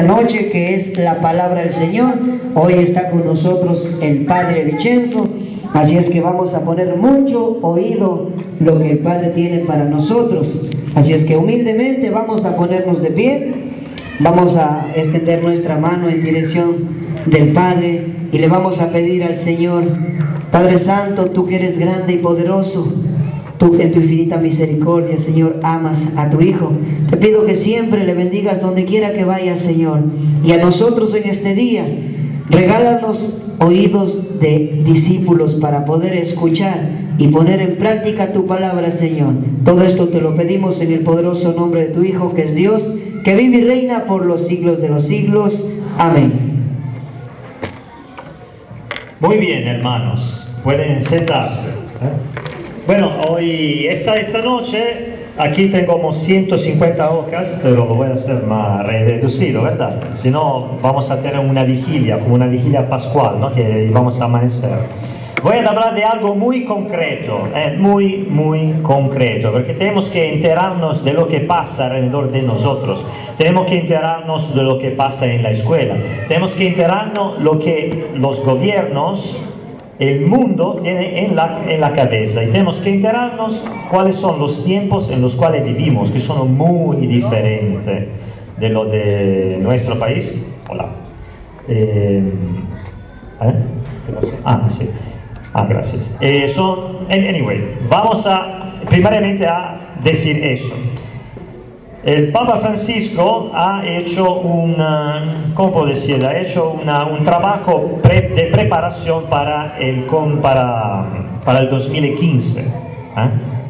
Noche, que es la palabra del Señor. Hoy está con nosotros el Padre Vicenzo, así es que vamos a poner mucho oído lo que el Padre tiene para nosotros. Así es que humildemente vamos a ponernos de pie, vamos a extender nuestra mano en dirección del Padre y le vamos a pedir al Señor: Padre Santo, tú que eres grande y poderoso, tú en tu infinita misericordia, Señor, amas a tu Hijo. Te pido que siempre le bendigas donde quiera que vaya, Señor. Y a nosotros en este día, regálanos oídos de discípulos para poder escuchar y poner en práctica tu palabra, Señor. Todo esto te lo pedimos en el poderoso nombre de tu Hijo, que es Dios, que vive y reina por los siglos de los siglos. Amén. Muy bien, hermanos. Pueden sentarse. Bueno, hoy, esta noche, aquí tengo como 150 hojas, pero lo voy a hacer más reducido, ¿verdad? Si no, vamos a tener una vigilia, como una vigilia pascual, ¿no? Que vamos a amanecer. Voy a hablar de algo muy concreto, muy concreto, porque tenemos que enterarnos de lo que pasa alrededor de nosotros. Tenemos que enterarnos de lo que pasa en la escuela. Tenemos que enterarnos de lo que los gobiernos, el mundo tiene en la cabeza, y tenemos que enterarnos cuáles son los tiempos en los cuales vivimos, que son muy diferentes de lo de nuestro país. Hola. Sí. Gracias. Anyway, vamos primeramente a decir eso. El Papa Francisco ha hecho un trabajo de preparación para el 2015.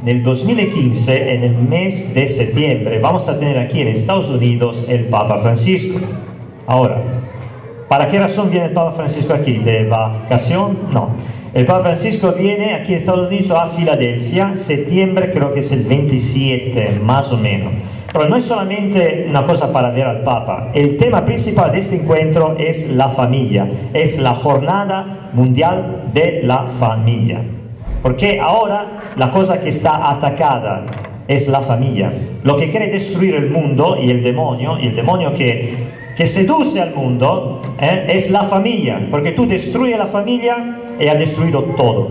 En el 2015, en el mes de septiembre, vamos a tener aquí en Estados Unidos el Papa Francisco. Ahora, ¿para qué razón viene el Papa Francisco aquí? ¿De vacación? No. El Papa Francisco viene aquí en Estados Unidos a Filadelfia, septiembre, creo que es el 27, más o menos. Pero no es solamente una cosa para ver al Papa. El tema principal de este encuentro es la familia. Es la Jornada Mundial de la Familia. Porque ahora la cosa que está atacada es la familia. Lo que quiere destruir el mundo y el demonio que seduce al mundo, es la familia. Porque tú destruyes la familia y has destruido todo.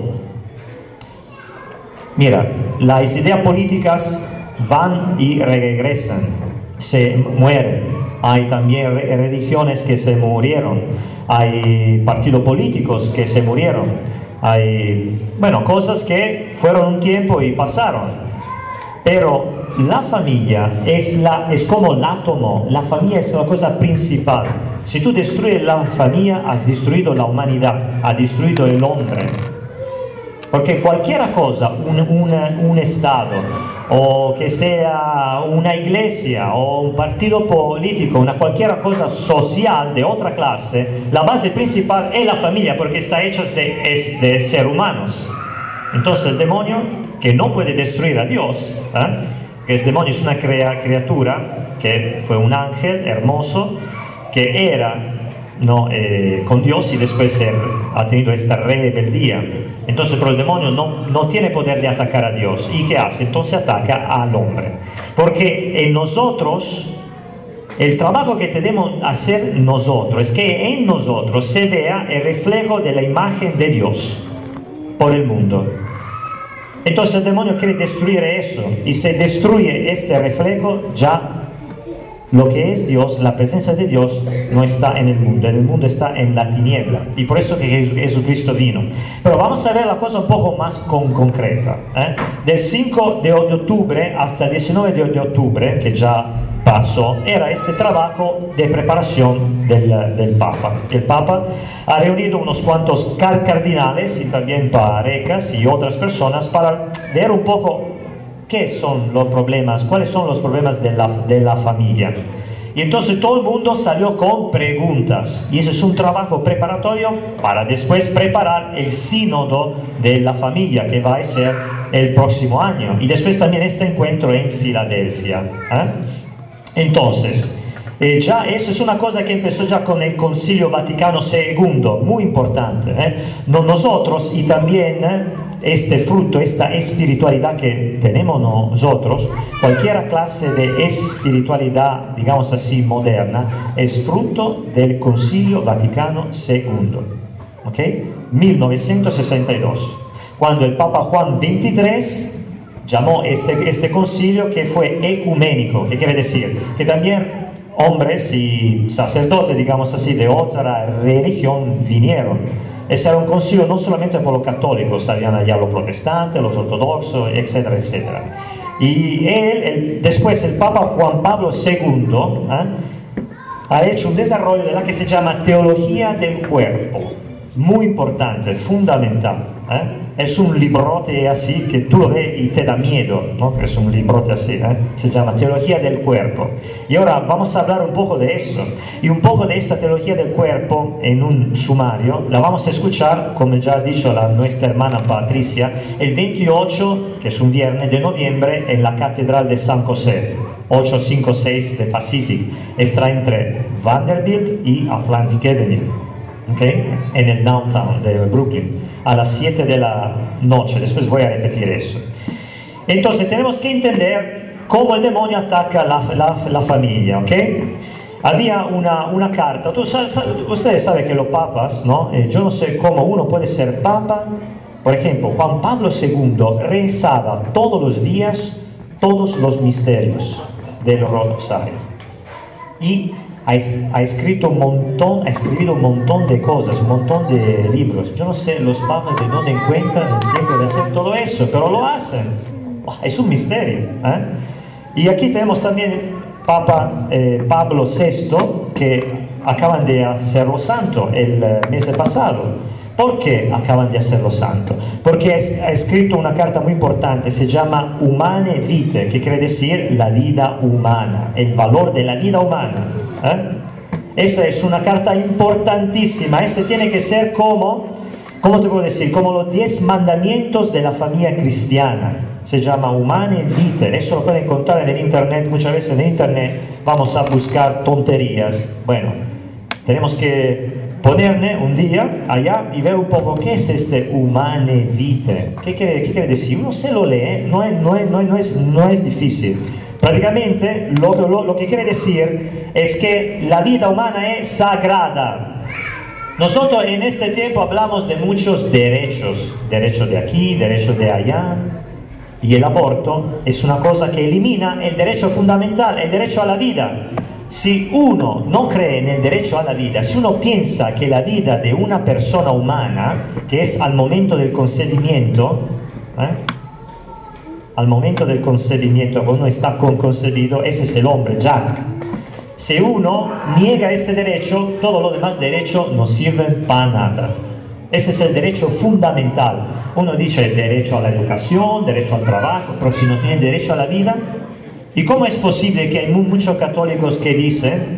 Mira, las ideas políticas van y regresan, se mueren. Hay también religiones que se murieron, hay partidos políticos que se murieron, hay, cosas que fueron un tiempo y pasaron. Pero la familia es como el átomo, la familia es la cosa principal. Si tú destruyes la familia, has destruido la humanidad, has destruido el hombre. Porque cualquier cosa, un Estado, o que sea una iglesia, o un partido político, cualquier cosa social de otra clase, la base principal es la familia, porque está hecha de seres humanos. Entonces el demonio, que no puede destruir a Dios, que el demonio es una criatura, que fue un ángel hermoso, que era con Dios y después ha tenido esta rebeldía. Entonces, pero el demonio no tiene poder de atacar a Dios. ¿Y qué hace? Entonces ataca al hombre. Porque en nosotros, el trabajo que tenemos que hacer nosotros es que en nosotros se vea el reflejo de la imagen de Dios por el mundo. Entonces el demonio quiere destruir eso, y se destruye este reflejo, ya lo que es Dios, la presencia de Dios, no está en el mundo está en la tiniebla. Y por eso que Jesucristo vino. Pero vamos a ver la cosa un poco más concreta. Del 5 de octubre hasta el 19 de octubre, que ya pasó, era este trabajo de preparación del Papa. El Papa ha reunido unos cuantos cardinales y también parejas y otras personas para ver un poco ¿qué son los problemas? ¿Cuáles son los problemas de la familia? Y entonces todo el mundo salió con preguntas. Y ese es un trabajo preparatorio para después preparar el sínodo de la familia que va a ser el próximo año. Y después también este encuentro en Filadelfia. Entonces, ya eso es una cosa que empezó ya con el Concilio Vaticano II, muy importante. Nosotros y también este fruto, esta espiritualidad que tenemos nosotros, cualquier clase de espiritualidad, digamos así, moderna, es fruto del Concilio Vaticano II, ¿ok? 1962, cuando el Papa Juan XXIII llamó este concilio que fue ecuménico, que quiere decir que también hombres y sacerdotes, digamos así, de otra religión vinieron. Ese era un concilio no solamente por los católicos, habían allá los protestantes, los ortodoxos, etcétera, etcétera. Y después el Papa Juan Pablo II ha hecho un desarrollo de la que se llama teología del cuerpo, muy importante, fundamental. Es un librote así que tú lo ves y te da miedo, ¿no? Es un librote así, se llama Teología del Cuerpo. Y ahora vamos a hablar un poco de eso. Y un poco de esta teología del cuerpo en un sumario la vamos a escuchar, como ya ha dicho nuestra hermana Patricia, el 28, que es un viernes de noviembre, en la Catedral de San José, 856 de Pacific. Está entre Vanderbilt y Atlantic Avenue. ¿Okay? En el downtown de Brooklyn, a las 7 de la noche. Después voy a repetir eso. Entonces tenemos que entender cómo el demonio ataca la familia, ¿ok? Había una carta. Ustedes saben que los papas, ¿no? Yo no sé cómo uno puede ser papa. Por ejemplo, Juan Pablo II rezaba todos los días todos los misterios del rosario. Y ha escrito un montón de cosas, un montón de libros. Yo no sé los papas de dónde encuentran el tiempo de hacer todo eso, pero lo hacen. Es un misterio. Y aquí tenemos también Papa Pablo VI, que acaban de hacerlo santo el mes pasado. ¿Por qué acaban de hacerlo santo? Porque ha escrito una carta muy importante, se llama Humane Vitae, que quiere decir la vida humana, el valor de la vida humana. Esa es una carta importantísima. Ese tiene que ser ¿cómo te puedo decir? Como los 10 mandamientos de la familia cristiana. Se llama Humane Vitae. Eso lo pueden encontrar en el internet. Muchas veces en el internet vamos a buscar tonterías. Bueno, tenemos que ponerle un día allá y ver un poco qué es este Humane Vitae. ¿Qué quiere decir? Uno se lo lee, no es difícil. Prácticamente lo que quiere decir es que la vida humana es sagrada. Nosotros en este tiempo hablamos de muchos derechos, derechos de aquí, derechos de allá, y el aborto es una cosa que elimina el derecho fundamental, el derecho a la vida. Si uno no cree en el derecho a la vida, si uno piensa que la vida de una persona humana, que es al momento del consentimiento, al momento del consentimiento, cuando uno está concebido, ese es el hombre ya. Si uno niega este derecho, todos los demás derechos no sirven para nada. Ese es el derecho fundamental. Uno dice derecho a la educación, derecho al trabajo, pero si no tiene derecho a la vida, ¿y cómo es posible que hay muchos católicos que dicen,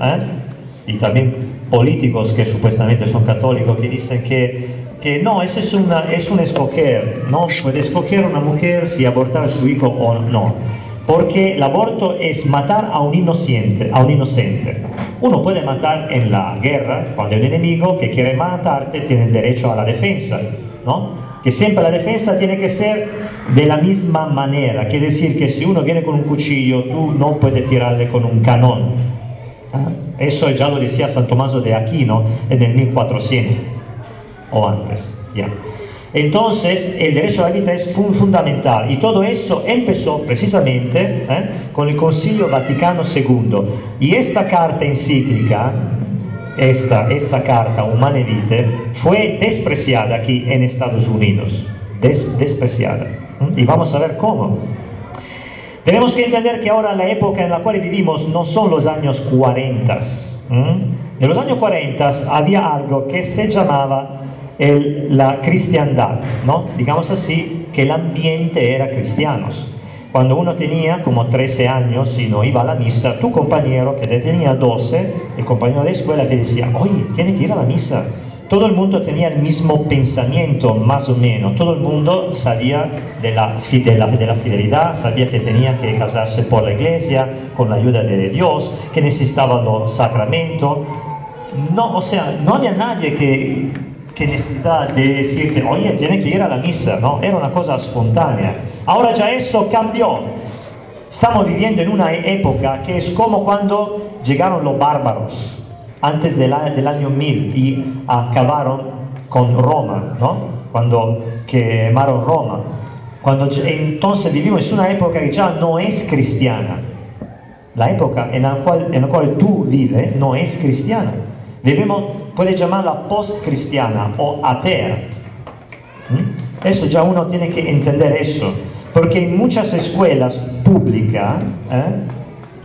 y también políticos que supuestamente son católicos, que dicen que no, eso es un escoger, no puede escoger una mujer si abortar a su hijo o no, porque el aborto es matar a un inocente, Uno puede matar en la guerra, cuando el enemigo que quiere matarte tiene el derecho a la defensa, ¿no? Que siempre la defensa tiene que ser de la misma manera, quiere decir que si uno viene con un cuchillo, tú no puedes tirarle con un cañón. Eso ya lo decía San Tommaso de Aquino en el 1400 o antes. Entonces el derecho a la vida es fundamental, y todo eso empezó precisamente con el Concilio Vaticano II, y esta carta encíclica, esta carta Humane Vitae, fue despreciada aquí en Estados Unidos, despreciada. Y vamos a ver cómo. Tenemos que entender que ahora la época en la cual vivimos no son los años 40. En los años 40 había algo que se llamaba la cristiandad, ¿no? Digamos así, que el ambiente era cristianos. Cuando uno tenía como 13 años y no iba a la misa, tu compañero que tenía 12, el compañero de escuela te decía, oye, tiene que ir a la misa. Todo el mundo tenía el mismo pensamiento, más o menos. Todo el mundo sabía de la fidelidad, sabía que tenía que casarse por la iglesia, con la ayuda de Dios, que necesitaba los sacramentos. No, o sea, no había nadie que que necesidad de decirte, oye, tienes que ir a la misa, ¿no? Era una cosa espontánea. Ahora ya eso cambió. Estamos viviendo en una época que es como cuando llegaron los bárbaros, antes del año 1000, y acabaron con Roma, ¿no? Cuando quemaron Roma. Entonces vivimos en una época que ya no es cristiana. La época en la cual tú vives no es cristiana. Puede llamarla post-cristiana o atea. Eso ya uno tiene que entender eso. Porque en muchas escuelas públicas,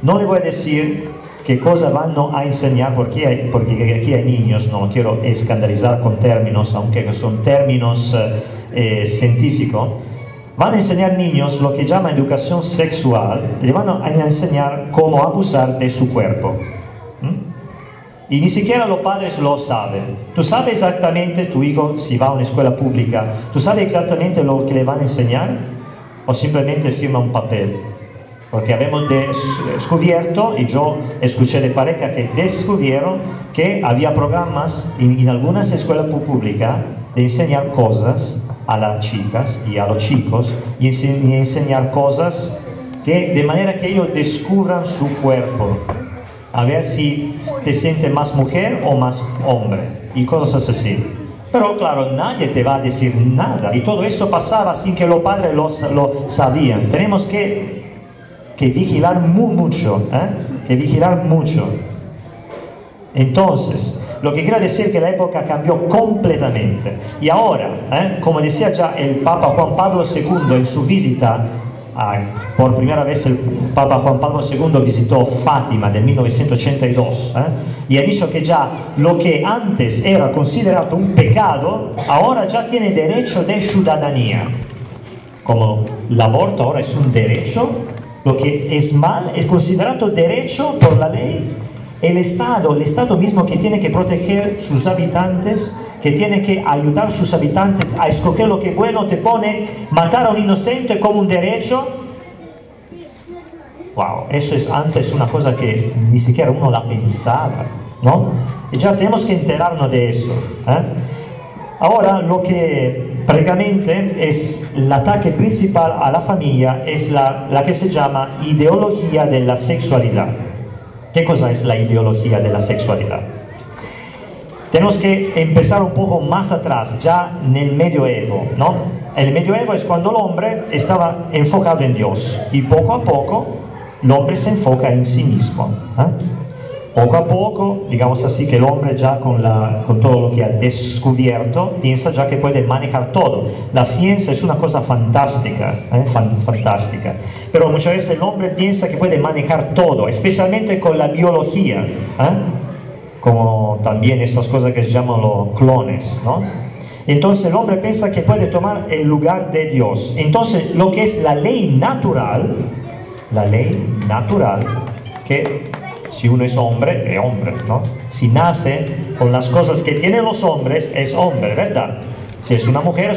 no le voy a decir qué cosa van a enseñar, porque aquí hay niños, no quiero escandalizar con términos, aunque son términos científicos. Van a enseñar niños lo que llaman educación sexual, le van a enseñar cómo abusar de su cuerpo. Y ni siquiera los padres lo saben. Tú sabes exactamente, tu hijo, si va a una escuela pública, tú sabes exactamente lo que le van a enseñar, o simplemente firma un papel. Porque habíamos descubierto, y yo escuché de pareja que descubrieron que había programas en algunas escuelas públicas de enseñar cosas a las chicas y a los chicos, y enseñar cosas de manera que ellos descubran su cuerpo, a ver si te sientes más mujer o más hombre, y cosas así. Pero claro, nadie te va a decir nada, y todo eso pasaba sin que los padres lo sabían. Tenemos que vigilar mucho, que vigilar mucho. Entonces, lo que quiero decir es que la época cambió completamente. Y ahora, como decía ya el Papa Juan Pablo II en su visita, por primera vez el Papa Juan Pablo II visitó Fátima en 1982, y ha dicho que ya lo que antes era considerado un pecado, ahora ya tiene derecho de ciudadanía. Como el aborto ahora es un derecho, lo que es mal es considerado derecho por la ley. El Estado mismo que tiene que proteger sus habitantes, que tiene que ayudar a sus habitantes a escoger lo que es bueno, te pone matar a un inocente como un derecho. Wow, eso es antes una cosa que ni siquiera uno la pensaba, ¿no? Y ya tenemos que enterarnos de eso. Ahora, lo que prácticamente es el ataque principal a la familia es la que se llama ideología de la sexualidad. ¿Qué cosa es la ideología de la sexualidad? Tenemos que empezar un poco más atrás, ya en el medioevo, ¿no? El medioevo es cuando el hombre estaba enfocado en Dios, y poco a poco el hombre se enfoca en sí mismo. Poco a poco, digamos así, que el hombre ya con todo lo que ha descubierto, piensa ya que puede manejar todo. La ciencia es una cosa fantástica, fantástica. Pero muchas veces el hombre piensa que puede manejar todo, especialmente con la biología, como también esas cosas que se llaman los clones, ¿no? Entonces el hombre piensa que puede tomar el lugar de Dios. Entonces lo que es la ley natural, que si uno es hombre, ¿no? Si nace con las cosas que tienen los hombres, es hombre, ¿verdad? Si es una mujer,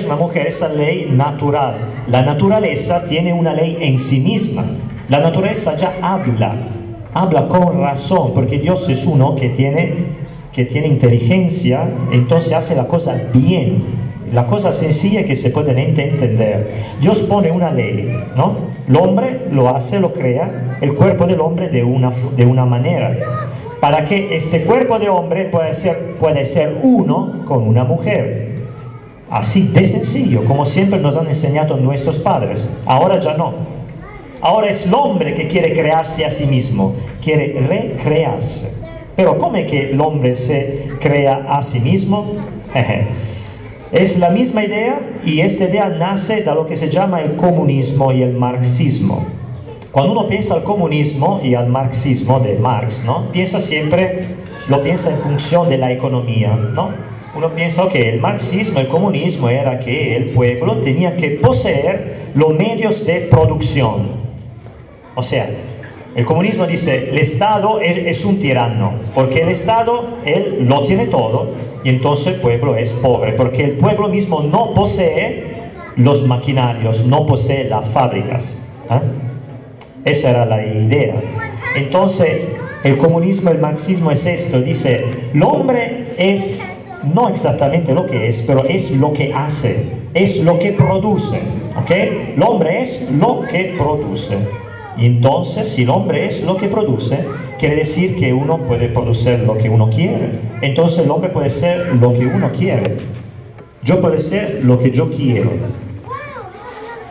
esa ley natural. La naturaleza tiene una ley en sí misma. La naturaleza ya habla con razón, porque Dios es uno que tiene inteligencia, entonces hace la cosa bien. La cosa sencilla que se puede entender. Dios pone una ley, ¿no? El hombre lo hace, lo crea, el cuerpo del hombre de una manera. Para que este cuerpo de hombre pueda ser uno con una mujer. Así de sencillo, como siempre nos han enseñado nuestros padres. Ahora ya no. Ahora es el hombre que quiere crearse a sí mismo, quiere recrearse. Pero ¿cómo es que el hombre se crea a sí mismo? Es la misma idea, y esta idea nace de lo que se llama el comunismo y el marxismo. Cuando uno piensa al comunismo y al marxismo de Marx, ¿no? Lo piensa en función de la economía, ¿no? Uno piensa que el marxismo, el comunismo era que el pueblo tenía que poseer los medios de producción. O sea, el comunismo dice, el Estado es un tirano, porque el Estado, él lo tiene todo, y entonces el pueblo es pobre, porque el pueblo mismo no posee los maquinarios, no posee las fábricas. Esa era la idea. Entonces, el comunismo, el marxismo es esto, dice, el hombre es no exactamente lo que es, pero es lo que hace, es lo que produce, ¿ok? El hombre es lo que produce. Y entonces, si el hombre es lo que produce, quiere decir que uno puede producir lo que uno quiere. Entonces el hombre puede ser lo que uno quiere. Yo puedo ser lo que yo quiero.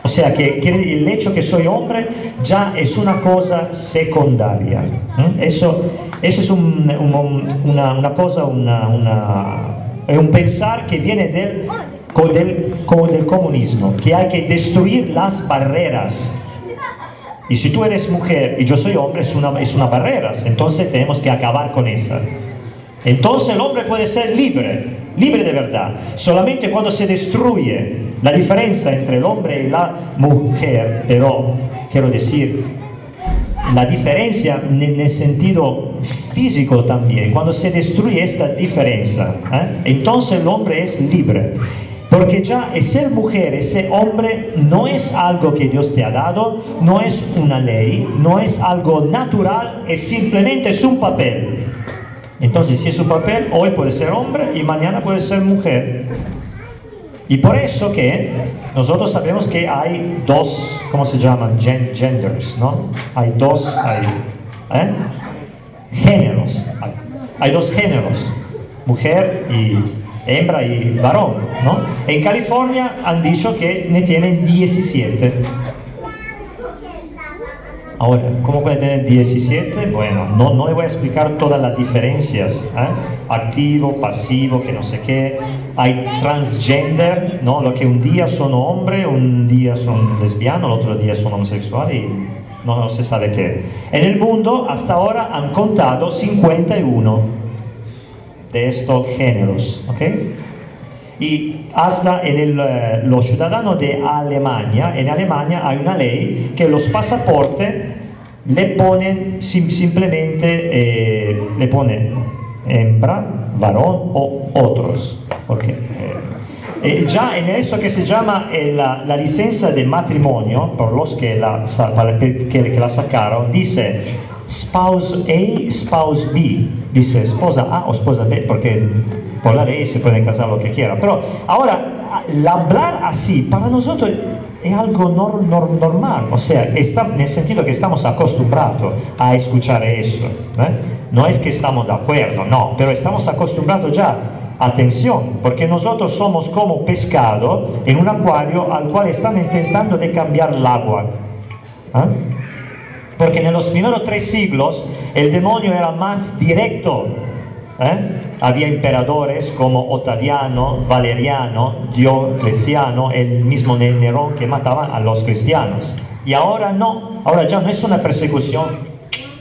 O sea que el hecho que soy hombre ya es una cosa secundaria. Eso es una cosa, es un pensar que viene del comunismo, que hay que destruir las barreras. Y si tú eres mujer y yo soy hombre, es una barrera, entonces tenemos que acabar con esa. Entonces el hombre puede ser libre, libre de verdad, solamente cuando se destruye la diferencia entre el hombre y la mujer, pero quiero decir, la diferencia en el sentido físico también, cuando se destruye esta diferencia, entonces el hombre es libre. Porque ya ser mujer, ser hombre, no es algo que Dios te ha dado, no es una ley, no es algo natural, es simplemente un papel. Entonces, si es un papel, hoy puede ser hombre y mañana puede ser mujer. Y por eso que nosotros sabemos que hay dos, ¿cómo se llaman? Genders, ¿no? Hay dos, géneros. Hay dos géneros, mujer y hembra y varón, ¿no? En California han dicho que ne tienen 17. Ahora, ¿cómo puede tener 17? Bueno, no le voy a explicar todas las diferencias, activo, pasivo, que no sé qué. Hay transgender, ¿no? Lo que un día son hombre, un día son lesbianos, el otro día son homosexuales y no se sabe qué. En el mundo, hasta ahora, han contado 51 de estos géneros, ¿ok? Y hasta en los ciudadanos de Alemania, en Alemania hay una ley que los pasaportes le ponen simplemente, le ponen hembra, varón o otros, porque ya en eso que se llama la licencia de matrimonio, por los que la sacaron, dice spouse A, spouse B, dice esposa A o esposa B, porque por la ley se puede casar lo que quiera. Pero ahora, hablar así para nosotros es algo normal, o sea, en el sentido que estamos acostumbrados a escuchar eso, no es que estamos de acuerdo, no, pero estamos acostumbrados ya. Atención, porque nosotros somos como pescado en un acuario al cual están intentando de cambiar el agua. Porque en los primeros 3 siglos el demonio era más directo. Había emperadores como Otaviano, Valeriano, Diocleciano, el mismo Nerón, que mataban a los cristianos. Y ahora no, ahora ya no es una persecución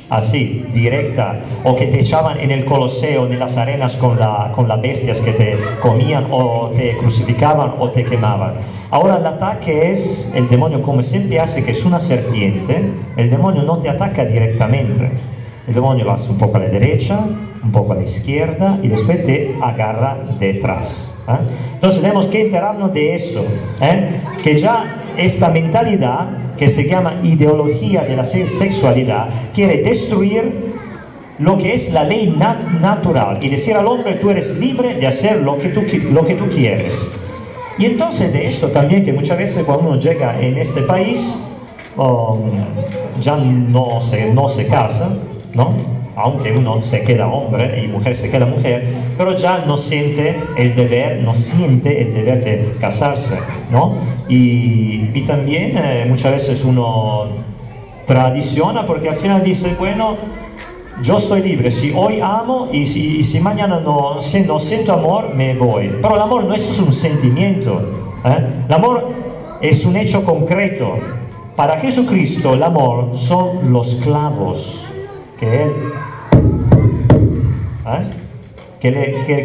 así, directa, o que te echaban en el Coloseo, en las arenas con las bestias que te comían o te crucificaban o te quemaban. Ahora el ataque es, el demonio como siempre hace, que es una serpiente, el demonio no te ataca directamente, el demonio va un poco a la derecha, un poco a la izquierda y después te agarra detrás. Entonces tenemos que enterarnos de eso, que ya esta mentalidad que se llama ideología de la sexualidad quiere destruir lo que es la ley natural y decir al hombre: tú eres libre de hacer lo que tú quieres. Y entonces de esto también, que muchas veces cuando uno llega en este país ya no se casa, ¿no? Aunque uno se queda hombre y mujer se queda mujer, pero ya no siente el deber de casarse, ¿no? Y también muchas veces uno tradiciona, porque al final dice: bueno, yo estoy libre, si hoy amo y si mañana no siento amor, me voy. Pero el amor no es un sentimiento, el amor es un hecho concreto. Para Jesucristo el amor son los clavos que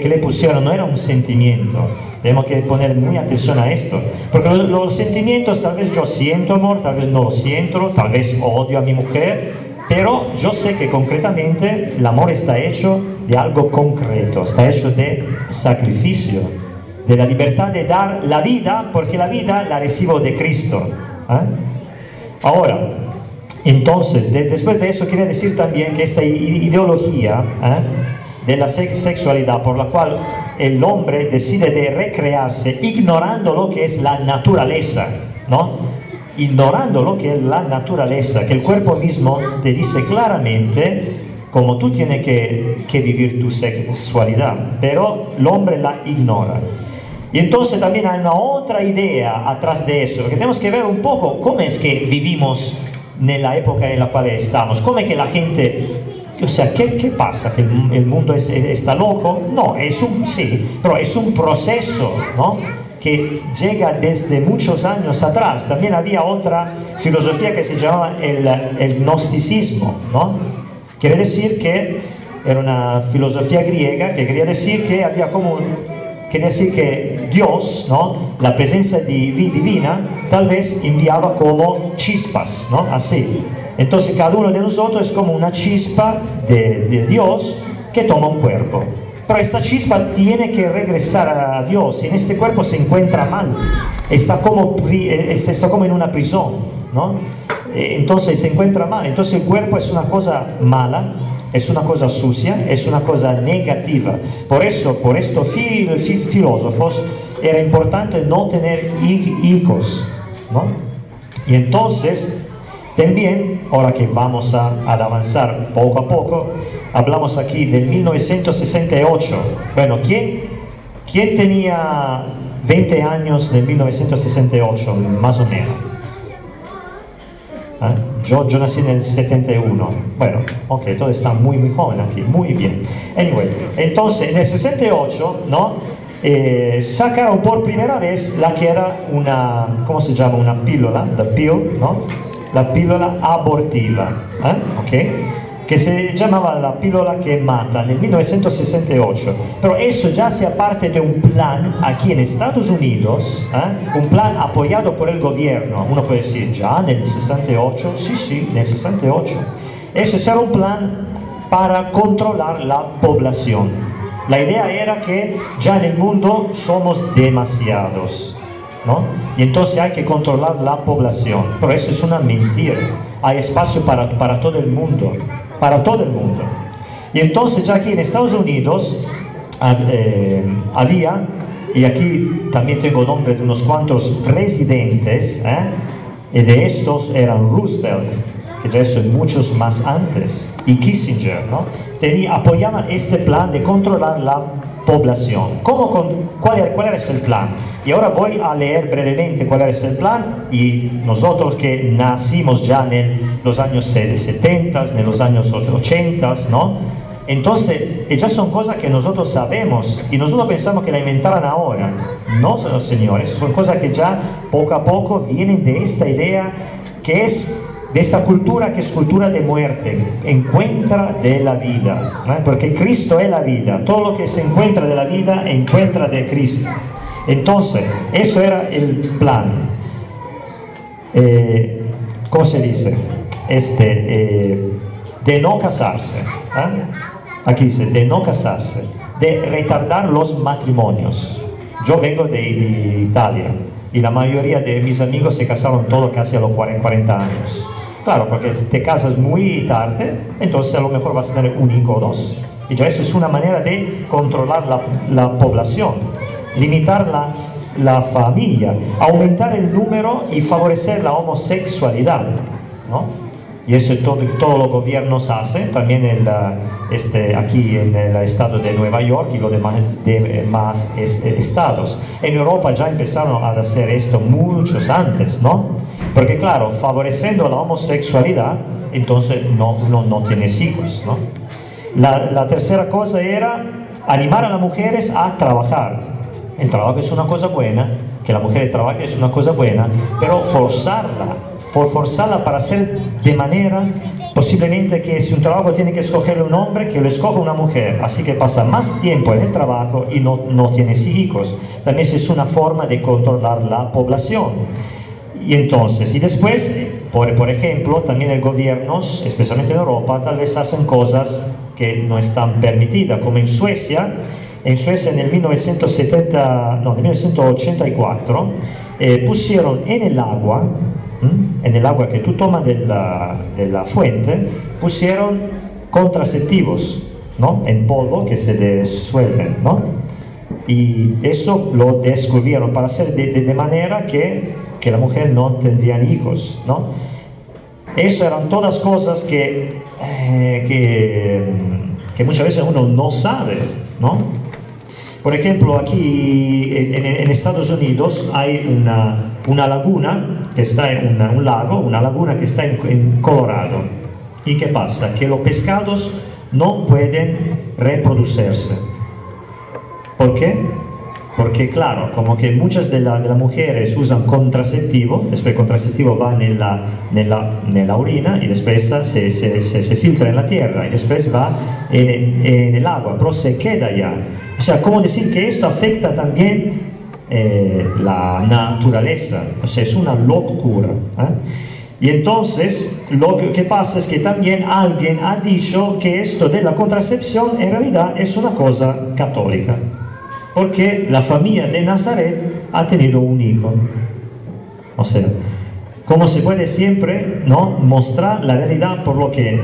le pusieron, no era un sentimiento. Tenemos que poner muy atención a esto, porque los sentimientos, tal vez yo siento amor, tal vez no lo siento, tal vez odio a mi mujer, pero yo sé que concretamente el amor está hecho de algo concreto, está hecho de sacrificio, de la libertad de dar la vida, porque la vida la recibo de Cristo. Ahora, entonces, después de eso, quiere decir también que esta ideología de la sexualidad por la cual el hombre decide de recrearse ignorando lo que es la naturaleza, ¿no? Ignorando lo que es la naturaleza, que el cuerpo mismo te dice claramente cómo tú tienes que vivir tu sexualidad, pero el hombre la ignora. Y entonces también hay una otra idea atrás de eso, porque tenemos que ver un poco cómo es que vivimos en la época en la cual estamos, cómo es que la gente, o sea, ¿qué pasa? ¿Que el mundo está loco? No, sí, pero es un proceso, ¿no? Que llega desde muchos años atrás. También había otra filosofía que se llamaba el gnosticismo, ¿no? Quiere decir que era una filosofía griega que quería decir que había como quería decir que Dios, ¿no? La presencia divina tal vez enviaba como chispas, ¿no? Así. Entonces cada uno de nosotros es como una chispa de Dios que toma un cuerpo. Pero esta chispa tiene que regresar a Dios y en este cuerpo se encuentra mal. Está como en una prisión, ¿no? Entonces se encuentra mal. Entonces el cuerpo es una cosa mala, es una cosa sucia, es una cosa negativa. Por eso, por estos filósofos, era importante no tener hijos, ¿no? Y entonces, también, ahora que vamos a avanzar poco a poco, hablamos aquí del 1968. Bueno, ¿quién tenía 20 años en 1968, más o menos? Yo nací en el 71. Bueno, ok, todos están muy joven aquí, muy bien. Anyway, entonces en el 68, ¿no? Sacaron por primera vez la que era una, ¿cómo se llama? Una píldora, la pill, ¿no? La píldora abortiva, ok, que se llamaba la píldora que mata en el 1968, pero eso ya hacía parte de un plan aquí en Estados Unidos, un plan apoyado por el gobierno. Uno puede decir, ¿ya en el 68? Sí, en el 68. Eso era un plan para controlar la población. La idea era que ya en el mundo somos demasiados, ¿no? Y entonces hay que controlar la población, pero eso es una mentira. Hay espacio para todo el mundo, para todo el mundo. Y entonces ya aquí en Estados Unidos había, y aquí también tengo nombre de unos cuantos presidentes, y de estos eran Roosevelt, que ya son muchos más antes, y Kissinger, ¿no? Apoyaban este plan de controlar la población. ¿Cuál era ese plan? Y ahora voy a leer brevemente cuál era ese plan, y nosotros que nacimos ya en los años 70, en los años 80, ¿no? Entonces, ya son cosas que nosotros sabemos y nosotros pensamos que la inventaron ahora. No, señores, son cosas que ya poco a poco vienen de esta idea que es de esta cultura que es cultura de muerte, encuentra de la vida, ¿no? Porque Cristo es la vida, todo lo que se encuentra de la vida encuentra de Cristo. Entonces, eso era el plan. ¿Cómo se dice? De no casarse, aquí dice, de no casarse, de retardar los matrimonios. Yo vengo de Italia y la mayoría de mis amigos se casaron todos casi a los 40 años. Claro, porque si te casas muy tarde, entonces a lo mejor vas a tener un hijo o dos. Y ya eso es una manera de controlar la población, limitar la familia, aumentar el número y favorecer la homosexualidad, ¿no? Y eso todos los gobiernos hacen, también aquí en el estado de Nueva York y los demás estados. En Europa ya empezaron a hacer esto muchos antes, ¿no? Porque claro, favoreciendo la homosexualidad, entonces no tienes hijos, ¿no? La tercera cosa era animar a las mujeres a trabajar. El trabajo es una cosa buena, que la mujer trabaje es una cosa buena, pero forzarla para hacer de manera posiblemente que si un trabajo tiene que escoger un hombre, que lo escoja una mujer, así que pasa más tiempo en el trabajo y no tienes hijos. También es una forma de controlar la población. Y entonces, y después, por ejemplo, también el gobierno, especialmente en Europa, tal vez hacen cosas que no están permitidas, como en Suecia en el 1984 pusieron en el agua que tú tomas de la fuente, pusieron contraceptivos, ¿no? En polvo que se disuelven, ¿no? Y eso lo descubrieron para hacer de manera que la mujer no tendría hijos, ¿no? Eso eran todas cosas que muchas veces uno no sabe, ¿no? Por ejemplo, aquí en Estados Unidos hay una laguna que está en un lago, una laguna que está en Colorado. ¿Y qué pasa? Que los pescados no pueden reproducirse. ¿Por qué? Porque claro, como que muchas de las mujeres usan contraceptivo, después el contraceptivo va en la orina y después se filtra en la tierra y después va en el agua, pero se queda ya. O sea, ¿cómo decir que esto afecta también la naturaleza? O sea, es una locura, ¿eh? Y entonces, lo que pasa es que también alguien ha dicho que esto de la contracepción en realidad es una cosa católica. Porque la familia de Nazaret ha tenido un hijo. O sea, como se puede siempre, ¿no?, mostrar la realidad por lo que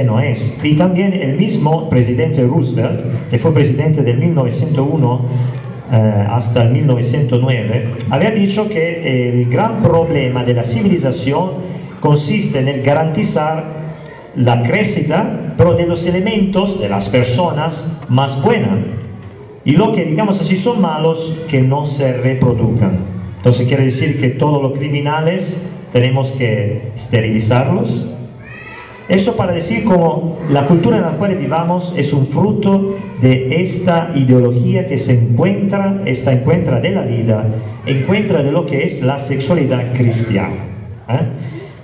no es. Y también el mismo presidente Roosevelt, que fue presidente del 1901 hasta el 1909, había dicho que el gran problema de la civilización consiste en el garantizar la crecida, pero de los elementos de las personas más buenas. Y lo que, digamos así, son malos, que no se reproduzcan. Entonces quiere decir que todos los criminales tenemos que esterilizarlos. Eso para decir como la cultura en la cual vivamos es un fruto de esta ideología que está en contra de la vida, en contra de lo que es la sexualidad cristiana.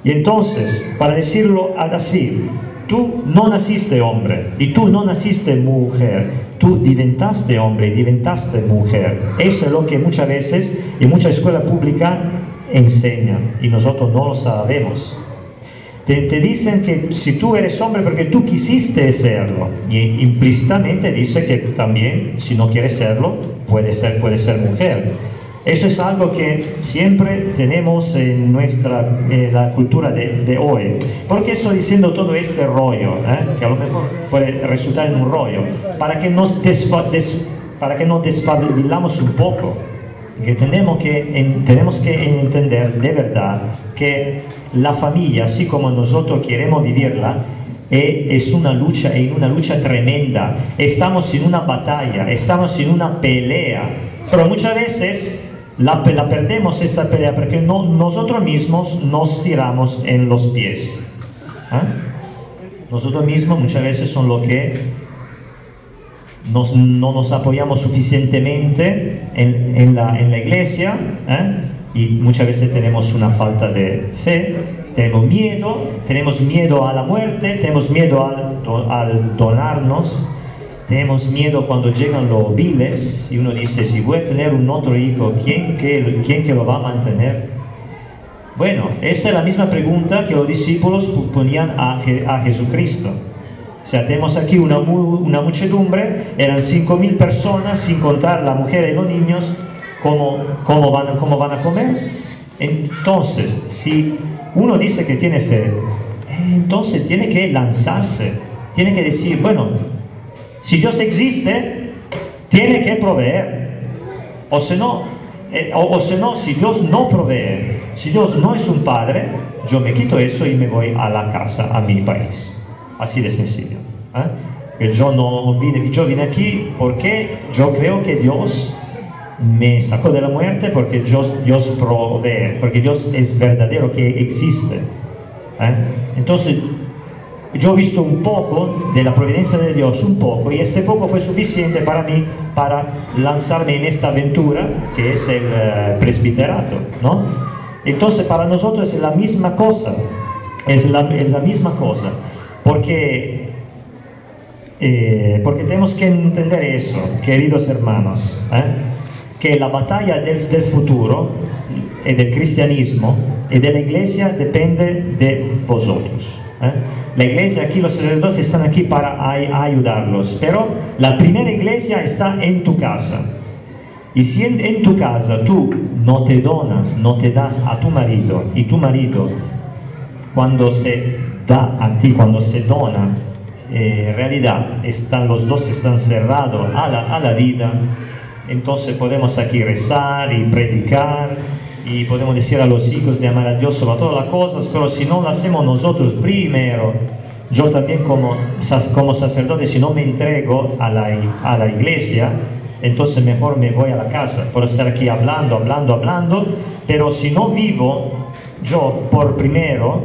Y entonces, para decirlo así, tú no naciste hombre y tú no naciste mujer. Tú diventaste hombre y diventaste mujer. Eso es lo que muchas veces en mucha escuela pública enseñan y nosotros no lo sabemos. Te dicen que si tú eres hombre porque tú quisiste serlo, y implícitamente dice que también si no quieres serlo puede ser mujer. Eso es algo que siempre tenemos en la cultura de hoy. ¿Por qué estoy diciendo todo este rollo? Que a lo mejor puede resultar en un rollo. Para que nos despabilamos un poco. Que tenemos que entender de verdad que la familia, así como nosotros queremos vivirla, es una lucha tremenda. Estamos en una batalla, estamos en una pelea. Pero muchas veces la perdemos esta pelea porque nosotros mismos nos tiramos en los pies. Nosotros mismos muchas veces son los que no nos apoyamos suficientemente en la iglesia, y muchas veces tenemos una falta de fe, tenemos miedo a la muerte, tenemos miedo al donarnos. Tenemos miedo cuando llegan los biles y uno dice, si voy a tener un otro hijo, ¿quién que lo va a mantener? Bueno, esa es la misma pregunta que los discípulos ponían a Jesucristo. O sea, tenemos aquí una muchedumbre, eran 5.000 personas, sin contar la mujer y los niños, ¿cómo van a comer? Entonces, si uno dice que tiene fe, entonces tiene que lanzarse, tiene que decir, bueno, si Dios existe, tiene que proveer. O si no, si Dios no provee, si Dios no es un padre, yo me quito eso y me voy a la casa, a mi país. Así de sencillo. Yo vine aquí porque yo creo que Dios me sacó de la muerte, porque Dios provee, porque Dios es verdadero, que existe. Entonces, yo he visto un poco de la providencia de Dios, un poco, y este poco fue suficiente para mí para lanzarme en esta aventura que es el presbiterato, ¿no? Entonces para nosotros es la misma cosa, es la misma cosa, porque tenemos que entender eso, queridos hermanos, que la batalla del futuro y del cristianismo y de la iglesia depende de vosotros. La iglesia aquí, los sacerdotes están aquí para ayudarlos, pero la primera iglesia está en tu casa. Y si en tu casa tú no te donas, no te das a tu marido, y tu marido cuando se da a ti, cuando se dona, en realidad los dos están cerrados a la vida. Entonces podemos aquí rezar y predicar y podemos decir a los hijos de amar a Dios sobre todas las cosas, pero si no lo hacemos nosotros primero, yo también como sacerdote, si no me entrego a la iglesia, entonces mejor me voy a la casa. Puedo estar aquí hablando, pero si no vivo yo por primero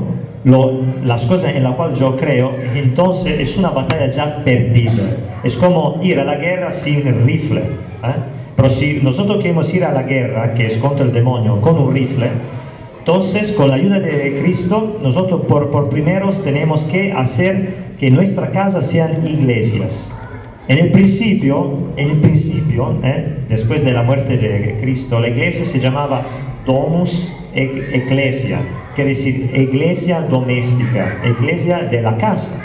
las cosas en las cuales yo creo, entonces es una batalla ya perdida. Es como ir a la guerra sin rifle. Pero si nosotros queremos ir a la guerra, que es contra el demonio, con un rifle, entonces con la ayuda de Cristo, nosotros por primeros tenemos que hacer que nuestra casa sean iglesias. En el principio, después de la muerte de Cristo, la iglesia se llamaba Domus Ecclesia, quiere decir iglesia doméstica, iglesia de la casa,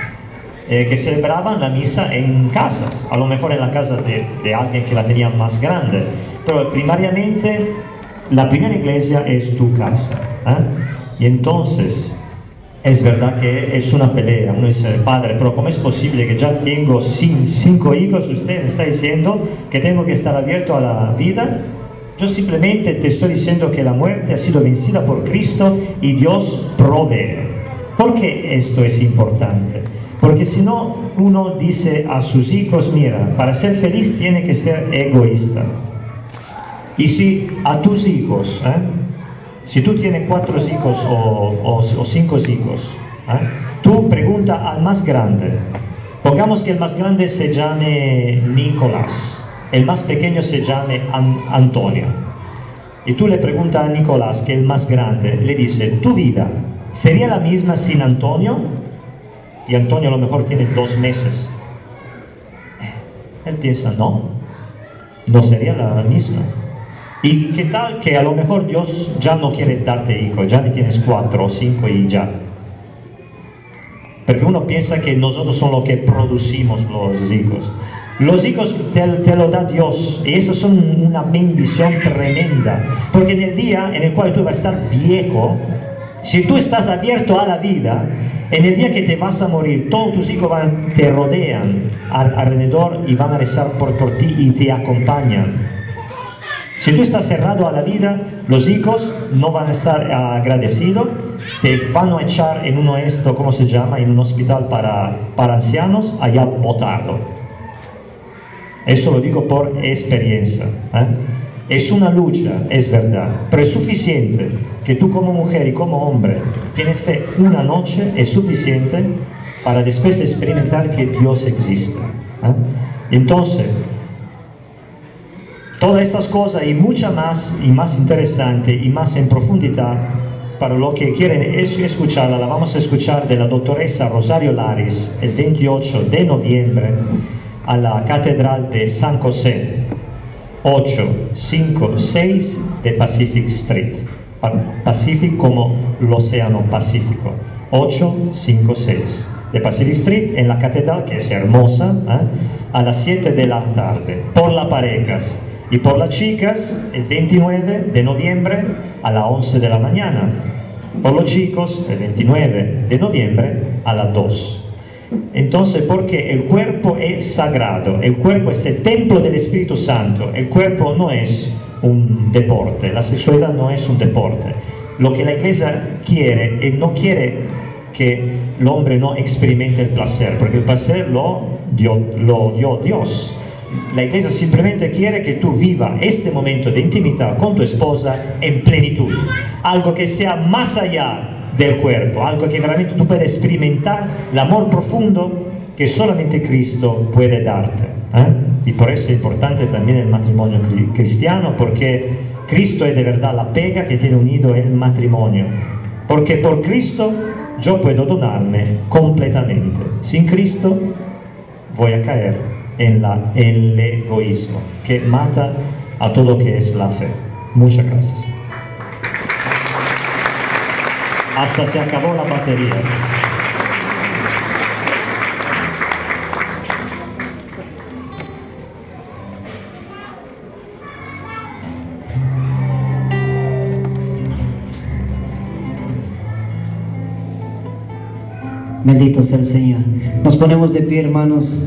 que celebraban la misa en casas, a lo mejor en la casa de alguien que la tenía más grande, pero primariamente la primera iglesia es tu casa. Y entonces es verdad que es una pelea. Uno dice, padre, pero ¿cómo es posible que ya tengo 5 hijos? Usted me está diciendo que tengo que estar abierto a la vida. Yo simplemente te estoy diciendo que la muerte ha sido vencida por Cristo y Dios provee. ¿Por qué esto es importante? Porque si no, uno dice a sus hijos, mira, para ser feliz tiene que ser egoísta. Y si a tus hijos, si tú tienes 4 hijos o 5 hijos, tú pregunta al más grande, pongamos que el más grande se llame Nicolás, el más pequeño se llame Antonio, y tú le preguntas a Nicolás, que es el más grande, le dice, ¿tu vida sería la misma sin Antonio? Y Antonio a lo mejor tiene 2 meses. Él piensa, no sería la misma. ¿Y qué tal que a lo mejor Dios ya no quiere darte hijos, ya tienes 4 o 5 y ya? Porque uno piensa que nosotros somos los que producimos los hijos. Los hijos te lo da Dios, y esas son una bendición tremenda, porque en el día en el cual tú vas a estar viejo, si tú estás abierto a la vida, en el día que te vas a morir, todos tus hijos te rodean alrededor y van a rezar por ti y te acompañan. Si tú estás cerrado a la vida, los hijos no van a estar agradecidos, te van a echar en ¿cómo se llama? En un hospital para ancianos, allá botado. Eso lo digo por experiencia. Es una lucha, es verdad, pero es suficiente que tú como mujer y como hombre tienes fe una noche, es suficiente para después experimentar que Dios existe. Entonces, todas estas cosas y muchas más, y más interesante y más en profundidad, para lo que quieren escucharla, la vamos a escuchar de la doctoresa Rosario Laris el 28 de noviembre a la Catedral de San José, 856 de Pacific Street. Pacific como el océano Pacífico, 856 de Pacific Street, en la catedral, que es hermosa, a las 7 de la tarde, por las parejas. Y por las chicas, el 29 de noviembre a las 11 de la mañana. Por los chicos, el 29 de noviembre a las 2. Entonces, porque el cuerpo es sagrado, el cuerpo es el templo del Espíritu Santo, el cuerpo no es un deporte, la sexualidad no es un deporte. Lo que la Iglesia quiere, no quiere que el hombre no experimente el placer, porque el placer lo dio Dios. La Iglesia simplemente quiere que tú vivas este momento de intimidad con tu esposa en plenitud, algo que sea más allá del cuerpo, algo que realmente tú puedes experimentar el amor profundo que solamente Cristo puede darte. Y por eso es importante también el matrimonio cristiano, porque Cristo es de verdad la pega que tiene unido el matrimonio, porque por Cristo yo puedo donarme completamente. Sin Cristo voy a caer en el egoísmo que mata a todo lo que es la fe. Muchas gracias. Hasta se acabó la batería. Bendito sea el Señor. Nos ponemos de pie, hermanos.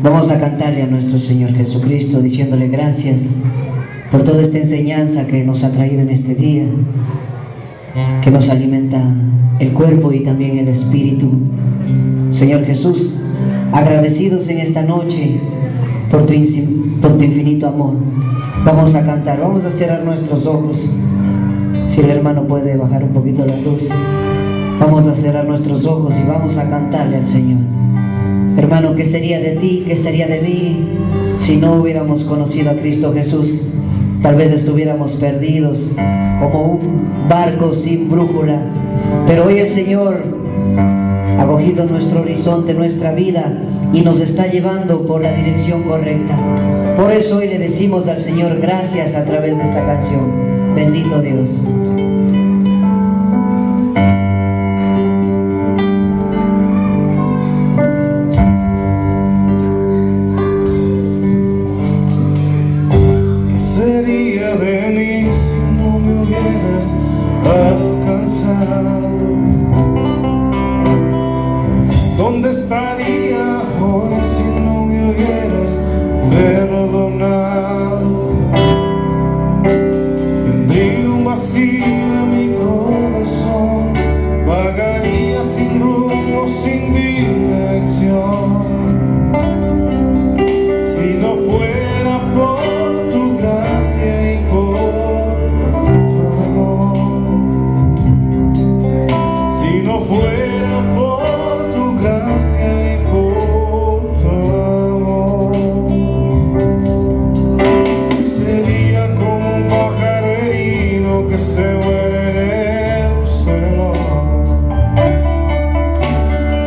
Vamos a cantarle a nuestro Señor Jesucristo, diciéndole gracias por toda esta enseñanza que nos ha traído en este día, que nos alimenta el cuerpo y también el espíritu. Señor Jesús, agradecidos en esta noche por tu infinito amor. Vamos a cantar, vamos a cerrar nuestros ojos. Si el hermano puede bajar un poquito la luz, vamos a cerrar nuestros ojos y vamos a cantarle al Señor. Hermano, ¿qué sería de ti, qué sería de mí si no hubiéramos conocido a Cristo Jesús? Tal vez estuviéramos perdidos como un barco sin brújula, pero hoy el Señor ha cogido nuestro horizonte, nuestra vida, y nos está llevando por la dirección correcta. Por eso hoy le decimos al Señor gracias a través de esta canción. Bendito Dios. ¿Dónde estaría hoy si no me hubieras perdonado? Tendría un vacío en mi corazón, vagaría sin rumbo, sin dirección. Si no fuera por tu gracia y por tu amor, si no fuera por tu gracia y por tu amor, sería como un pájaro herido que se muere en el suelo.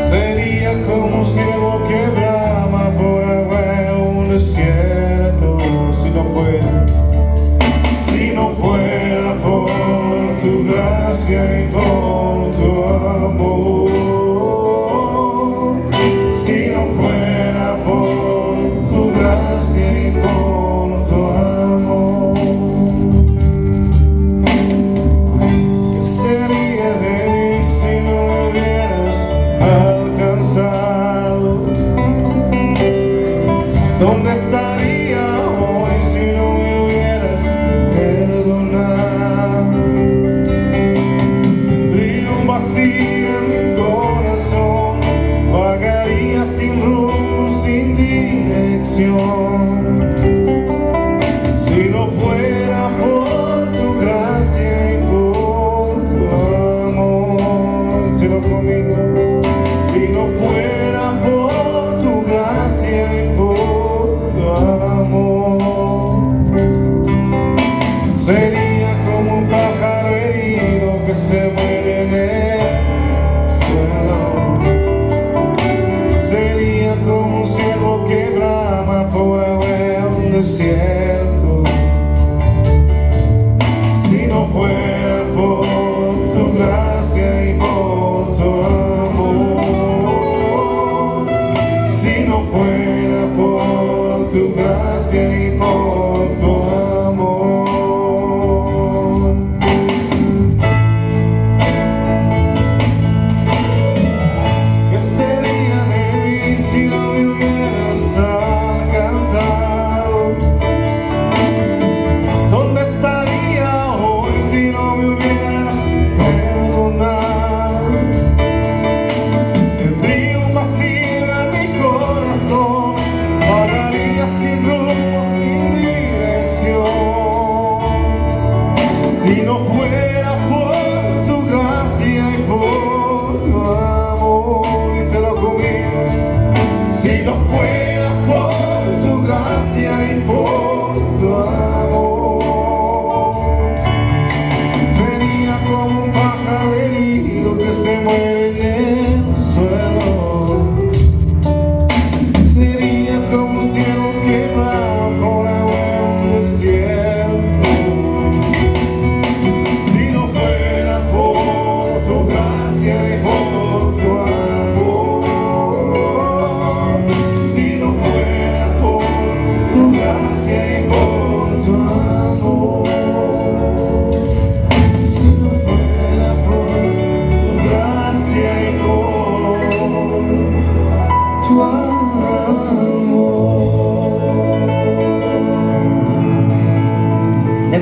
Sería como un ciervo que brama por agua en un desierto. Si no fuera por tu gracia y por tu amor, si no fuera por tu gracia y por tu amor, ¿qué sería de mí si no me hubieras alcanzado? ¿Dónde estaría hoy si no me hubieras perdonado? Tendría un vacío en mi corazón, vagaría sin rumbo, sin dirección. Si no fuera por tu gracia y por tu amor, díselo conmigo. Si no fuera por tu gracia y por tu amor, sería como un pájaro herido que se muere en el suelo. Sería como un ciervo que brama por agua en un desierto. Si no fuera por tu gracia y por tu amor, si no fuera por tu gracia y por tu amor, ¿qué sería de mí si no me hubieras alcanzado? ¿Dónde estaría hoy si no me hubieras perdonado? Tendría un vacío en mi corazón, vagaría sin rumbo, sin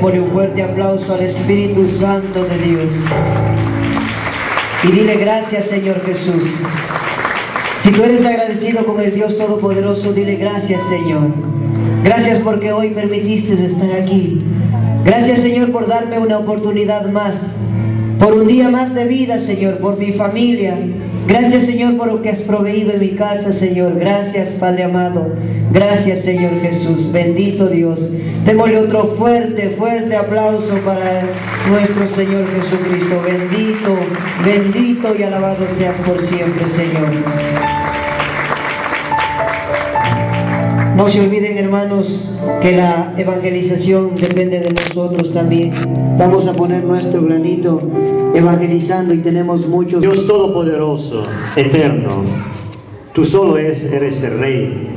Démosle un fuerte aplauso al Espíritu Santo de Dios. Y dile gracias, Señor Jesús. Si tú eres agradecido con el Dios Todopoderoso, dile gracias, Señor. Gracias porque hoy permitiste estar aquí. Gracias, Señor, por darme una oportunidad más, por un día más de vida, Señor, por mi familia. Gracias, Señor, por lo que has proveído en mi casa, Señor. Gracias, Padre amado. Gracias, Señor Jesús. Bendito Dios. Démosle otro fuerte, fuerte aplauso para nuestro Señor Jesucristo. Bendito, bendito y alabado seas por siempre, Señor. No se olviden, hermanos, que la evangelización depende de nosotros también. Vamos a poner nuestro granito evangelizando y tenemos muchos. Dios Todopoderoso, eterno, tú solo eres el Rey.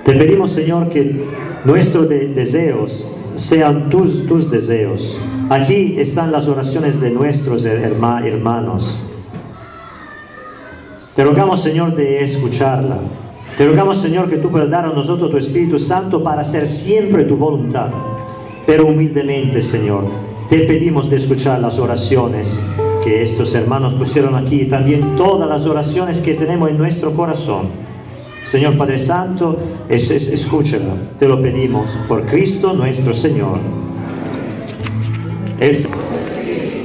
Te pedimos, Señor, que nuestros deseos sean tus deseos. Aquí están las oraciones de nuestros hermanos. Te rogamos, Señor, de escucharla. Te rogamos, Señor, que tú puedas dar a nosotros tu Espíritu Santo para hacer siempre tu voluntad. Pero humildemente, Señor, te pedimos de escuchar las oraciones que estos hermanos pusieron aquí y también todas las oraciones que tenemos en nuestro corazón. Señor Padre Santo, escúchala, te lo pedimos por Cristo nuestro Señor.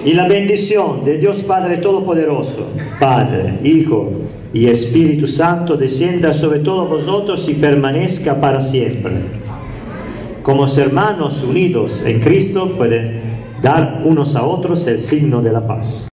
Y la bendición de Dios Padre Todopoderoso, Padre, Hijo y Espíritu Santo descienda sobre todos vosotros y permanezca para siempre. Como hermanos unidos en Cristo pueden dar unos a otros el signo de la paz.